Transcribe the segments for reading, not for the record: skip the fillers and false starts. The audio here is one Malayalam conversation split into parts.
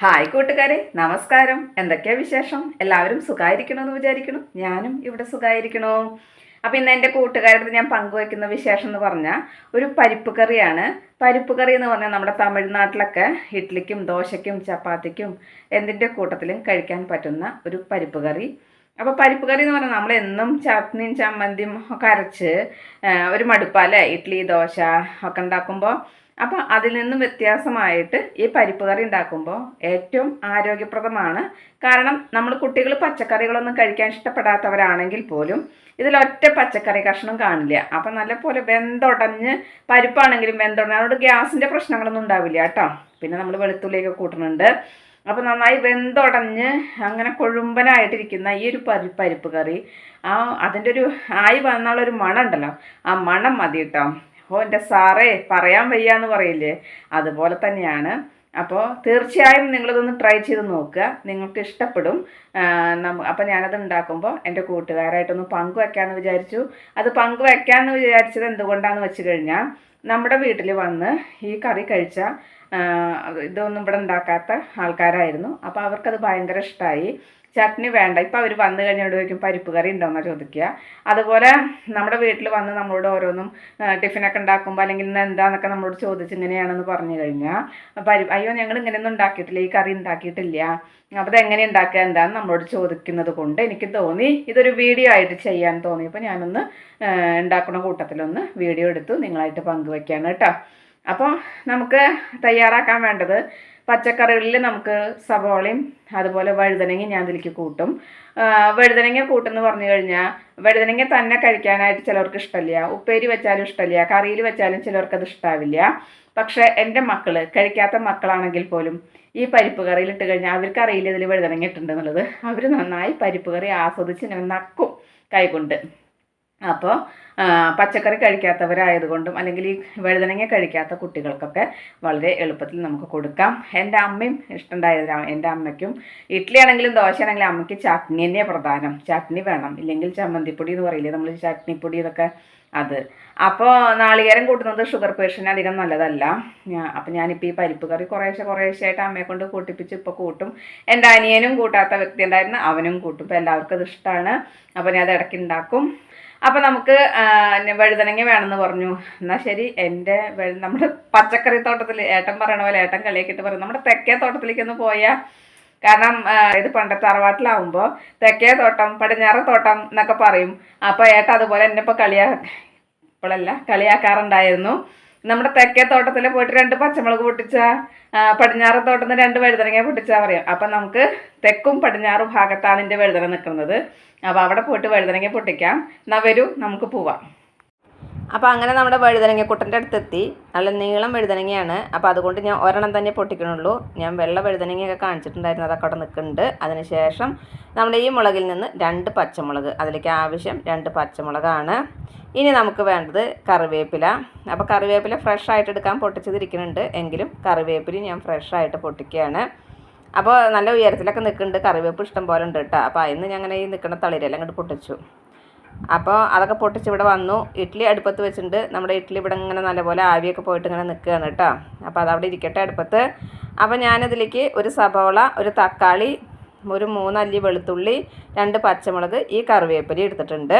ഹായ് കൂട്ടുകാരെ, നമസ്കാരം. എന്തൊക്കെയാ വിശേഷം? എല്ലാവരും സുഖമായിരിക്കണമെന്ന് വിചാരിക്കണം. ഞാനും ഇവിടെ സുഖമായിരിക്കണോ. അപ്പം ഇന്ന് എൻ്റെ കൂട്ടുകാരുടെ ഞാൻ പങ്കുവയ്ക്കുന്ന വിശേഷം എന്ന് പറഞ്ഞാൽ ഒരു പരിപ്പ് കറിയാണ്. പരിപ്പ് കറി എന്ന് പറഞ്ഞാൽ നമ്മുടെ തമിഴ്നാട്ടിലൊക്കെ ഇഡ്ഡലിക്കും ദോശയ്ക്കും ചപ്പാത്തിക്കും എന്തിൻ്റെ കൂട്ടത്തിലും കഴിക്കാൻ പറ്റുന്ന ഒരു പരിപ്പ് കറി. അപ്പോൾ പരിപ്പ് കറി എന്ന് പറഞ്ഞാൽ നമ്മൾ എന്നും ചട്നിയും ചമ്മന്തിയും ഒക്കെ അരച്ച് ഒരു മടുപ്പല്ലേ ഇഡ്ഡലി ദോശ ഒക്കെ ഉണ്ടാക്കുമ്പോൾ. അപ്പോൾ അതിൽ നിന്നും വ്യത്യാസമായിട്ട് ഈ പരിപ്പ് കറി ഉണ്ടാക്കുമ്പോൾ ഏറ്റവും ആരോഗ്യപ്രദമാണ്. കാരണം നമ്മൾ കുട്ടികൾ പച്ചക്കറികളൊന്നും കഴിക്കാൻ ഇഷ്ടപ്പെടാത്തവരാണെങ്കിൽ പോലും ഇതിലൊറ്റ പച്ചക്കറി കഷ്ണം കാണില്ല. അപ്പം നല്ലപോലെ വെന്തുടഞ്ഞ് പരിപ്പാണെങ്കിലും വെന്തുടഞ്ഞ് അതുകൊണ്ട് ഗ്യാസിൻ്റെ പ്രശ്നങ്ങളൊന്നും ഉണ്ടാവില്ല കേട്ടോ. പിന്നെ നമ്മൾ വെളുത്തുള്ളിയൊക്കെ കൂട്ടുന്നുണ്ട്. അപ്പോൾ നന്നായി വെന്തുടഞ്ഞ് അങ്ങനെ കൊഴുമ്പനായിട്ടിരിക്കുന്ന ഈ ഒരു പരിപ്പ് കറി അതിൻ്റെ ഒരു ആയി വന്നുള്ളൊരു മണം ഉണ്ടല്ലോ, ആ മണം മതി കേട്ടോ. ഓ എൻ്റെ സാറേ പറയാൻ വയ്യ എന്ന് പറയില്ലേ, അതുപോലെ തന്നെയാണ്. അപ്പോൾ തീർച്ചയായും നിങ്ങളിതൊന്ന് ട്രൈ ചെയ്ത് നോക്കുക, നിങ്ങൾക്ക് ഇഷ്ടപ്പെടും. അപ്പോൾ ഞാനത് ഉണ്ടാക്കുമ്പോൾ എൻ്റെ കൂട്ടുകാരായിട്ടൊന്ന് പങ്കുവെക്കാമെന്ന് വിചാരിച്ചു. അത് പങ്കുവെക്കാമെന്ന് വിചാരിച്ചത് എന്തുകൊണ്ടാണെന്ന് വെച്ച് കഴിഞ്ഞാൽ നമ്മുടെ വീട്ടിൽ വന്ന് ഈ കറി കഴിച്ച ഇതൊന്നും ഇവിടെ ഉണ്ടാക്കാത്ത ആൾക്കാരായിരുന്നു. അപ്പോൾ അവർക്കത് ഭയങ്കര ഇഷ്ടമായി. ചട്നി വേണ്ട, ഇപ്പം അവർ വന്നു കഴിഞ്ഞാൽ ചോദിക്കും പരിപ്പ് കറി ഉണ്ടോയെന്നാണ് ചോദിക്കുക. അതുപോലെ നമ്മുടെ വീട്ടിൽ വന്ന് നമ്മളോട് ഓരോന്നും ടിഫിനൊക്കെ ഉണ്ടാക്കുമ്പോൾ അല്ലെങ്കിൽ ഇന്ന് എന്താണെന്നൊക്കെ നമ്മളോട് ചോദിച്ച് ഇങ്ങനെയാണെന്ന് പറഞ്ഞു കഴിഞ്ഞാൽ അയ്യോ ഞങ്ങൾ ഇങ്ങനെയൊന്നും ഉണ്ടാക്കിയിട്ടില്ല, ഈ കറി ഉണ്ടാക്കിയിട്ടില്ല, അപ്പോൾ അതെങ്ങനെ ഉണ്ടാക്കുക എന്താണെന്ന് നമ്മളോട് ചോദിക്കുന്നത് കൊണ്ട് എനിക്ക് തോന്നി ഇതൊരു വീഡിയോ ആയിട്ട് ചെയ്യാൻ തോന്നിയപ്പോൾ ഞാനൊന്ന് ഉണ്ടാക്കുന്ന കൂട്ടത്തിലൊന്ന് വീഡിയോ എടുത്തു നിങ്ങളായിട്ട് പങ്കുവയ്ക്കുകയാണ് കേട്ടോ. അപ്പോൾ നമുക്ക് തയ്യാറാക്കാൻ വേണ്ടത് പച്ചക്കറികളിൽ നമുക്ക് സവോളയും അതുപോലെ വഴുതനങ്ങ ഞാൻ ഇതിലേക്ക് കൂട്ടും. വഴുതനങ്ങ കൂട്ടെന്ന് പറഞ്ഞു കഴിഞ്ഞാൽ വഴുതനങ്ങ തന്നെ കഴിക്കാനായിട്ട് ചിലർക്ക് ഇഷ്ടമില്ല, ഉപ്പേരി വെച്ചാലും ഇഷ്ടമില്ല, കറിയിൽ വെച്ചാലും ചിലർക്കത് ഇഷ്ടാവില്ല. പക്ഷേ എൻ്റെ മക്കൾ കഴിക്കാത്ത മക്കളാണെങ്കിൽ പോലും ഈ പരിപ്പ് കറിയിൽ ഇട്ട് കഴിഞ്ഞാൽ അവർക്ക് അറിയില്ല ഇതിൽ വഴുതനങ്ങ ഇട്ടുണ്ടെന്നുള്ളത്. അവർ നന്നായി പരിപ്പ് കറി ആസ്വദിച്ച് ഇങ്ങനെ നക്കും കൈകൊണ്ട്. അപ്പോൾ പച്ചക്കറി കഴിക്കാത്തവരായതുകൊണ്ടും അല്ലെങ്കിൽ ഈ വഴുതനങ്ങ കഴിക്കാത്ത കുട്ടികൾക്കൊക്കെ വളരെ എളുപ്പത്തിൽ നമുക്ക് കൊടുക്കാം. എൻ്റെ അമ്മയും ഇഷ്ടമുണ്ടായത്, എൻ്റെ അമ്മയ്ക്കും ഇഡ്ഡലി ആണെങ്കിലും ദോശ ആണെങ്കിലും അമ്മയ്ക്ക് ചട്നി തന്നെയാണ് പ്രധാനം. ചട്നി വേണം, ഇല്ലെങ്കിൽ ചമ്മന്തിപ്പൊടി എന്ന് പറയില്ലേ നമ്മൾ, ചട്നിപ്പൊടി ഇതൊക്കെ അത്. അപ്പോൾ നാളികേരം കൂട്ടുന്നത് ഷുഗർ പേഷ്യന് അധികം നല്ലതല്ല. അപ്പം ഞാനിപ്പോൾ ഈ പരിപ്പ് കറി കുറേശ്ശായിട്ട് അമ്മയെ കൊണ്ട് കൂട്ടിപ്പിച്ച് ഇപ്പോൾ കൂട്ടും. എൻ്റെ അനിയനും കൂട്ടാത്ത വ്യക്തി ഉണ്ടായിരുന്നു, അവനും കൂട്ടും. ഇപ്പോൾ എല്ലാവർക്കും അത് ഇഷ്ടമാണ്. അപ്പോൾ ഞാൻ അത് ഇടയ്ക്ക് ഉണ്ടാക്കും. അപ്പോൾ നമുക്ക് വഴുതനങ്ങ വേണമെന്ന് പറഞ്ഞു. എന്നാൽ ശരി, നമ്മുടെ പച്ചക്കറി തോട്ടത്തിൽ ഏട്ടൻ പറയണ പോലെ ഏട്ടൻ കളിയാക്കിയിട്ട് പറയും നമ്മുടെ തെക്കേ തോട്ടത്തിലേക്കൊന്ന് പോയാൽ. കാരണം ഇത് പണ്ടത്തെ തറവാട്ടിലാവുമ്പോൾ തെക്കേ തോട്ടം പടിഞ്ഞാറ് തോട്ടം എന്നൊക്കെ പറയും. അപ്പോൾ ഏട്ടൻ അതുപോലെ എന്നെ ഇപ്പോൾ കളിയാക്കാറുണ്ടായിരുന്നു. നമ്മുടെ തെക്കേ തോട്ടത്തിൽ പോയിട്ട് 2 പച്ചമുളക് പൊട്ടിച്ച, പടിഞ്ഞാറ് തോട്ടത്തിൽ നിന്ന് 2 വഴുതനങ്ങ പൊട്ടിച്ചാൽ പറയാം. അപ്പം നമുക്ക് തെക്കും പടിഞ്ഞാറും ഭാഗത്താണ് എൻ്റെ വഴുതന നിൽക്കുന്നത്. അപ്പോൾ അവിടെ പോയിട്ട് വഴുതനങ്ങ പൊട്ടിക്കാം. എന്നാൽ വരൂ നമുക്ക് പോവാം. അപ്പോൾ അങ്ങനെ നമ്മുടെ വഴുതനങ്ങക്കുട്ടൻ്റെ അടുത്തെത്തി. നല്ല നീളം വഴുതനങ്ങയാണ്. അപ്പോൾ അതുകൊണ്ട് ഞാൻ ഒരെണ്ണം തന്നെ പൊട്ടിക്കണുള്ളൂ. ഞാൻ വെള്ള വഴുതനങ്ങയൊക്കെ കാണിച്ചിട്ടുണ്ടായിരുന്നു, അതൊക്കെ അവിടെ നിൽക്കുന്നുണ്ട്. അതിനുശേഷം നമ്മുടെ ഈ മുളകിൽ നിന്ന് 2 പച്ചമുളക്, അതിലേക്ക് ആവശ്യം 2 പച്ചമുളകാണ്. ഇനി നമുക്ക് വേണ്ടത് കറിവേപ്പില. അപ്പോൾ കറിവേപ്പില ഫ്രഷ് ആയിട്ട് എടുക്കാൻ പൊട്ടിച്ചതിരിക്കുന്നുണ്ട്, എങ്കിലും കറിവേപ്പില ഞാൻ ഫ്രഷ് ആയിട്ട് പൊട്ടിക്കുകയാണ്. അപ്പോൾ നല്ല ഉയരത്തിലൊക്കെ നിൽക്കുന്നുണ്ട്, കറിവേപ്പ് ഇഷ്ടം പോലെ ഉണ്ട് കേട്ടോ. അപ്പോൾ അതിന് ഞാൻ അങ്ങനെ ഈ നിൽക്കുന്ന തളിരെല്ലാം അങ്ങോട്ട് പൊട്ടിച്ചു. അപ്പോൾ അതൊക്കെ പൊട്ടിച്ച് ഇവിടെ വന്നു. ഇഡ്ഡലി അടുപ്പത്ത് വെച്ചിട്ടുണ്ട്. നമ്മുടെ ഇഡ്ഡലി ഇവിടെ ഇങ്ങനെ നല്ലപോലെ ആവിയൊക്കെ പോയിട്ട് ഇങ്ങനെ നിൽക്കുകയാണ് കേട്ടോ. അപ്പോൾ അതവിടെ ഇരിക്കട്ടെ അടുപ്പത്ത്. അപ്പോൾ ഞാനിതിലേക്ക് ഒരു സവോള, ഒരു തക്കാളി, ഒരു 3 അല്ലി വെളുത്തുള്ളി, 2 പച്ചമുളക്, ഈ കറിവേപ്പില എടുത്തിട്ടുണ്ട്.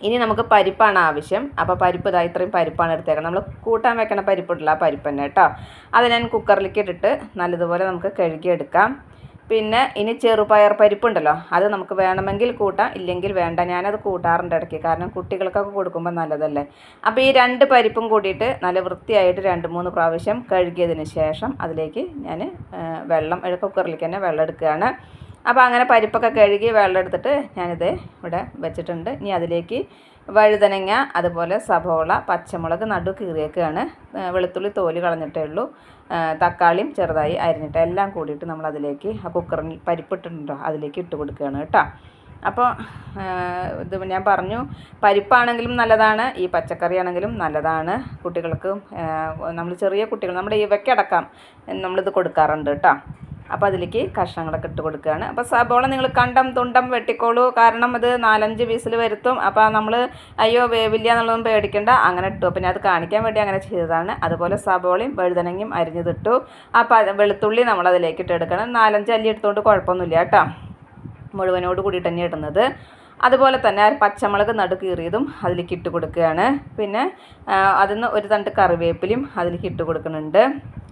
ഇനി നമുക്ക് പരിപ്പാണ് ആവശ്യം. അപ്പോൾ പരിപ്പ് ഇതാ ഇത്രയും പരിപ്പാണ് എടുത്തേക്കുന്നത്. നമ്മൾ കൂട്ടാൻ വെക്കണ പരിപ്പുണ്ടല്ലോ, ആ പരിപ്പ് തന്നെ കേട്ടോ. അത് ഞാൻ കുക്കറിലേക്ക് ഇട്ടിട്ട് നല്ലതുപോലെ നമുക്ക് കഴുകിയെടുക്കാം. പിന്നെ ഇനി ചെറുപയർ പരിപ്പുണ്ടല്ലോ, അത് നമുക്ക് വേണമെങ്കിൽ കൂട്ടാം, ഇല്ലെങ്കിൽ വേണ്ട. ഞാനത് കൂട്ടാറുണ്ട് ഇടയ്ക്ക്, കാരണം കുട്ടികൾക്കൊക്കെ കൊടുക്കുമ്പോൾ നല്ലതല്ലേ. അപ്പോൾ ഈ 2 പരിപ്പും കൂടിയിട്ട് നല്ല വൃത്തിയായിട്ട് 2-3 പ്രാവശ്യം കഴുകിയതിന് ശേഷം അതിലേക്ക് ഞാൻ കുക്കറിലേക്ക് തന്നെ വെള്ളം എടുക്കുകയാണ്. അപ്പോൾ അങ്ങനെ പരിപ്പൊക്കെ കഴുകി വെള്ളം എടുത്തിട്ട് ഞാനിത് ഇവിടെ വെച്ചിട്ടുണ്ട്. ഇനി അതിലേക്ക് വഴുതനങ്ങ, അതുപോലെ സവോള, പച്ചമുളക് നടു കീറിയേക്കാണ്, വെളുത്തുള്ളി തോല് കളഞ്ഞിട്ടേ ഉള്ളൂ, തക്കാളിയും ചെറുതായി അരിഞ്ഞിട്ട് എല്ലാം കൂടിയിട്ട് നമ്മളതിലേക്ക് ആ കുക്കറിൽ പരിപ്പിട്ടുണ്ടോ അതിലേക്ക് ഇട്ട് കൊടുക്കുകയാണ് കേട്ടോ. അപ്പോൾ ഇത് ഞാൻ പറഞ്ഞു, പരിപ്പാണെങ്കിലും നല്ലതാണ്, ഈ പച്ചക്കറി ആണെങ്കിലും നല്ലതാണ്. കുട്ടികൾക്ക് നമ്മൾ ചെറിയ കുട്ടികൾ നമ്മുടെ ഇവയ്ക്കടക്കം നമ്മളിത് കൊടുക്കാറുണ്ട് കേട്ടോ. അപ്പോൾ അതിലേക്ക് കഷ്ണങ്ങളൊക്കെ ഇട്ട് കൊടുക്കുകയാണ്. അപ്പോൾ സബോള നിങ്ങൾ കണ്ടം തുണ്ടം വെട്ടിക്കോളൂ, കാരണം അത് 4-5 വിസിൽ വരുത്തും. അപ്പോൾ നമ്മൾ അയ്യോ വേവില്ല എന്നുള്ളതൊന്നും പേടിക്കേണ്ട, അങ്ങനെ ഇട്ടു. അപ്പോൾ ഞാൻ അത് കാണിക്കാൻ വേണ്ടി അങ്ങനെ ചെയ്തതാണ്. അതുപോലെ സബോളയും വഴുതനങ്ങയും അരിഞ്ഞതിട്ടു. അപ്പോൾ വെളുത്തുള്ളി നമ്മളതിലേക്ക് ഇട്ടെടുക്കണം. 4-5 അല്ലി എടുത്തുകൊണ്ട് കുഴപ്പമൊന്നുമില്ല കേട്ടോ, മുഴുവനോട് കൂടിയിട്ട് തന്നെ ഇടുന്നത്. അതുപോലെ തന്നെ പച്ചമുളക് കീറിയതും അതിലേക്ക് ഇട്ട് കൊടുക്കുകയാണ്. പിന്നെ അതിൽ നിന്ന് ഒരു തണ്ട് കറിവേപ്പിലയും അതിലേക്ക് ഇട്ട് കൊടുക്കുന്നുണ്ട്.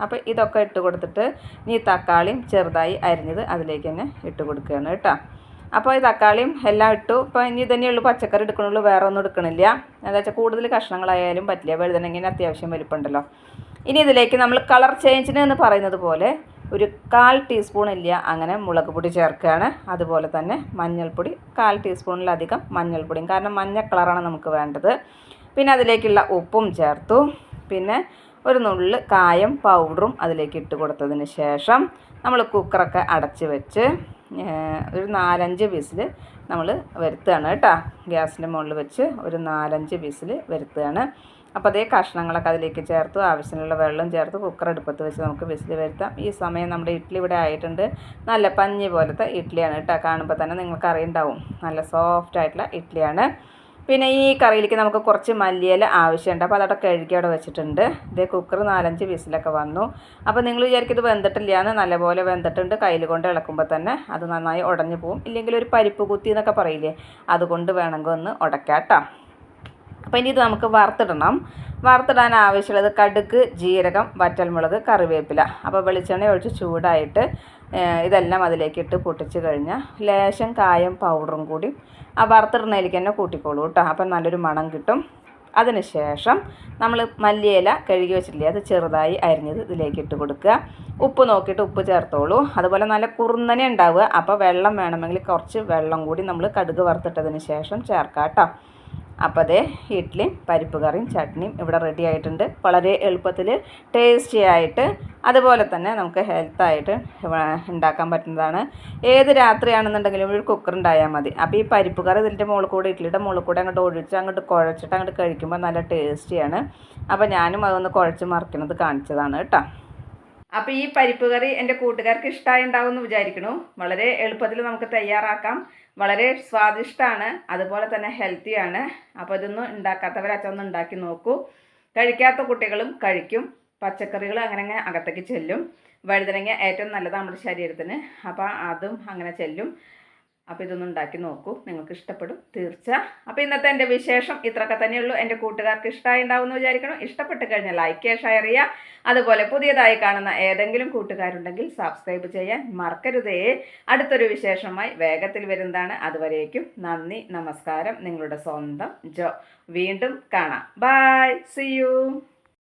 അപ്പോൾ ഇതൊക്കെ ഇട്ട് കൊടുത്തിട്ട് ഈ തക്കാളിയും ചെറുതായി അരിഞ്ഞത് അതിലേക്ക് തന്നെ ഇട്ട് കൊടുക്കുകയാണ് കേട്ടോ. അപ്പോൾ ഈ തക്കാളിയും എല്ലാം ഇട്ടു. ഇപ്പോൾ ഇനി തന്നെയുള്ളൂ പച്ചക്കറി എടുക്കണുള്ളൂ, വേറെ ഒന്നും എടുക്കണില്ല. എന്താ വെച്ചാൽ കൂടുതൽ കഷ്ണങ്ങളായാലും പറ്റില്ല, വഴുതനങ്ങനെ അത്യാവശ്യം വലിപ്പമുണ്ടല്ലോ. ഇനി ഇതിലേക്ക് നമ്മൾ കളർ ചേഞ്ചിന് എന്ന് പറയുന്നത് പോലെ ഒരു 1/4 ടീസ്പൂൺ ഇല്ല അങ്ങനെ മുളക് പൊടി ചേർക്കുകയാണ്. അതുപോലെ തന്നെ മഞ്ഞൾപ്പൊടി 1/4 ടീസ്പൂണിലധികം മഞ്ഞൾപ്പൊടിയും, കാരണം മഞ്ഞ കളറാണ് നമുക്ക് വേണ്ടത്. പിന്നെ അതിലേക്കുള്ള ഉപ്പും ചേർത്തു. പിന്നെ ഒരു നുള്ള് കായം പൗഡറും അതിലേക്ക് ഇട്ട് കൊടുത്തതിന് ശേഷം നമ്മൾ കുക്കറൊക്കെ അടച്ച് വെച്ച് ഒരു 4-5 വിസിൽ നമ്മൾ വരുത്തുകയാണ് കേട്ടോ. ഗ്യാസിൻ്റെ മുകളിൽ വെച്ച് ഒരു 4-5 വിസിൽ വരുത്തുകയാണ്. അപ്പോൾ അതേ കഷ്ണങ്ങളൊക്കെ അതിലേക്ക് ചേർത്തു, ആവശ്യമുള്ള വെള്ളം ചേർത്ത് കുക്കർ അടുപ്പത്ത് വെച്ച് നമുക്ക് വിസിൽ വരുത്താം. ഈ സമയം നമ്മുടെ ഇഡ്ഡലി ഇവിടെ ആയിട്ടുണ്ട്. നല്ല പഞ്ഞി പോലത്തെ ഇഡ്ഡലിയാണ് കേട്ടോ, കാണുമ്പോൾ തന്നെ നിങ്ങൾക്ക് അറിയുണ്ടാവും, നല്ല സോഫ്റ്റ് ആയിട്ടുള്ള ഇഡ്ഡലിയാണ്. പിന്നെ ഈ കറിയിലേക്ക് നമുക്ക് കുറച്ച് മല്ലിയില ആവശ്യമുണ്ട്. അപ്പോൾ അതവിടെ കഴുകി അവിടെ വെച്ചിട്ടുണ്ട്. ഇതേ കുക്കർ 4-5 വിസിലൊക്കെ വന്നു. അപ്പോൾ നിങ്ങൾ വിചാരിക്കും ഇത് വെന്തിട്ടില്ല എന്ന്, നല്ലപോലെ വെന്തിട്ടുണ്ട്. കയ്യിൽ കൊണ്ട് ഇളക്കുമ്പോൾ തന്നെ അത് നന്നായി ഉടഞ്ഞു പോകും. ഇല്ലെങ്കിൽ ഒരു പരിപ്പ് കുത്തി എന്നൊക്കെ പറയില്ലേ, അതുകൊണ്ട് വേണമെങ്കിൽ ഒന്ന് ഉടക്കാം കേട്ടോ. അപ്പോൾ ഇനി ഇത് നമുക്ക് വറുത്തിടണം. വറുത്തിടാൻ ആവശ്യമുള്ളത് കടുക്, ജീരകം, വറ്റൽമുളക്, കറിവേപ്പില. അപ്പോൾ വെളിച്ചെണ്ണ ഒഴിച്ച് ചൂടായിട്ട് ഇതെല്ലാം അതിലേക്ക് ഇട്ട് പൊട്ടിച്ച് കഴിഞ്ഞാൽ ലേശം കായം പൗഡറും കൂടി ആ വറുത്തിടുന്നതിലേക്ക് തന്നെ കൂട്ടിക്കോളൂ കേട്ടോ. അപ്പം നല്ലൊരു മണം കിട്ടും. അതിന് ശേഷം നമ്മൾ മല്ലിയില കഴുകി വെച്ചിട്ടില്ലേ, അത് ചെറുതായി അരിഞ്ഞത് ഇതിലേക്ക് ഇട്ട് കൊടുക്കുക. ഉപ്പ് നോക്കിയിട്ട് ഉപ്പ് ചേർത്തോളൂ. അതുപോലെ നല്ല കുറുന്നനെ ഉണ്ടാവുക. അപ്പോൾ വെള്ളം വേണമെങ്കിൽ കുറച്ച് വെള്ളം കൂടി നമ്മൾ കടുക് വറുത്തിട്ടതിന് ശേഷം ചേർക്കാം കേട്ടോ. അപ്പോൾ അതേ ഇഡ്ഡലിയും പരിപ്പ് കറിയും ചട്നിയും ഇവിടെ റെഡി ആയിട്ടുണ്ട്. വളരെ എളുപ്പത്തിൽ ടേസ്റ്റി ആയിട്ട് അതുപോലെ തന്നെ നമുക്ക് ഹെൽത്തായിട്ട് ഉണ്ടാക്കാൻ പറ്റുന്നതാണ്. ഏത് രാത്രിയാണെന്നുണ്ടെങ്കിലും ഒരു കുക്കർ ഉണ്ടായാൽ മതി. അപ്പോൾ ഈ പരിപ്പ് കറി ഇതിൻ്റെ മുകളിൽ കൂടെ ഇഡ്ഡലിയുടെ മുകളിൽ കൂടെ അങ്ങോട്ട് ഒഴിച്ച് അങ്ങോട്ട് കുഴച്ചിട്ട് അങ്ങോട്ട് കഴിക്കുമ്പോൾ നല്ല ടേസ്റ്റിയാണ്. അപ്പോൾ ഞാനും അതൊന്ന് കുഴച്ച് മറിക്കുന്നത് കാണിച്ചതാണ് കേട്ടോ. അപ്പോൾ ഈ പരിപ്പ് കറി എൻ്റെ കൂട്ടുകാർക്ക് ഇഷ്ടമായി ഉണ്ടാവും എന്ന് വിചാരിക്കുന്നു. വളരെ എളുപ്പത്തിൽ നമുക്ക് തയ്യാറാക്കാം. വളരെ സ്വാദിഷ്ടമാണ്, അതുപോലെ തന്നെ ഹെൽത്തിയാണ്. അപ്പോൾ ഇതൊന്നും ഉണ്ടാക്കാത്തവർ അച്ഛനൊന്ന് ഉണ്ടാക്കി നോക്കൂ. കഴിക്കാത്ത കുട്ടികളും കഴിക്കും. പച്ചക്കറികൾ അങ്ങനെ അകത്തേക്ക് ചെല്ലും. വഴുതനങ്ങ ഏറ്റവും നല്ലതാണ് നമ്മുടെ ശരീരത്തിന്. അപ്പോൾ അതും അങ്ങനെ ചെല്ലും. അപ്പോൾ ഇതൊന്നും ഉണ്ടാക്കി നോക്കൂ, നിങ്ങൾക്ക് ഇഷ്ടപ്പെടും തീർച്ച. അപ്പോൾ ഇന്നത്തെ എൻ്റെ വിശേഷം ഇത്രയൊക്കെ തന്നെയുള്ളൂ. എൻ്റെ കൂട്ടുകാർക്ക് ഇഷ്ടമായി ഉണ്ടാവുമെന്ന് വിചാരിക്കണം. ഇഷ്ടപ്പെട്ട് കഴിഞ്ഞാൽ ലൈക്ക് ചെയ്യുക, ഷെയർ ചെയ്യുക. അതുപോലെ പുതിയതായി കാണുന്ന ഏതെങ്കിലും കൂട്ടുകാരുണ്ടെങ്കിൽ സബ്സ്ക്രൈബ് ചെയ്യാൻ മറക്കരുതേ. അടുത്തൊരു വിശേഷമായി വേഗത്തിൽ വരുന്നതാണ്. അതുവരേക്കും നന്ദി, നമസ്കാരം. നിങ്ങളുടെ സ്വന്തം ജോ. വീണ്ടും കാണാം. Bye, see U.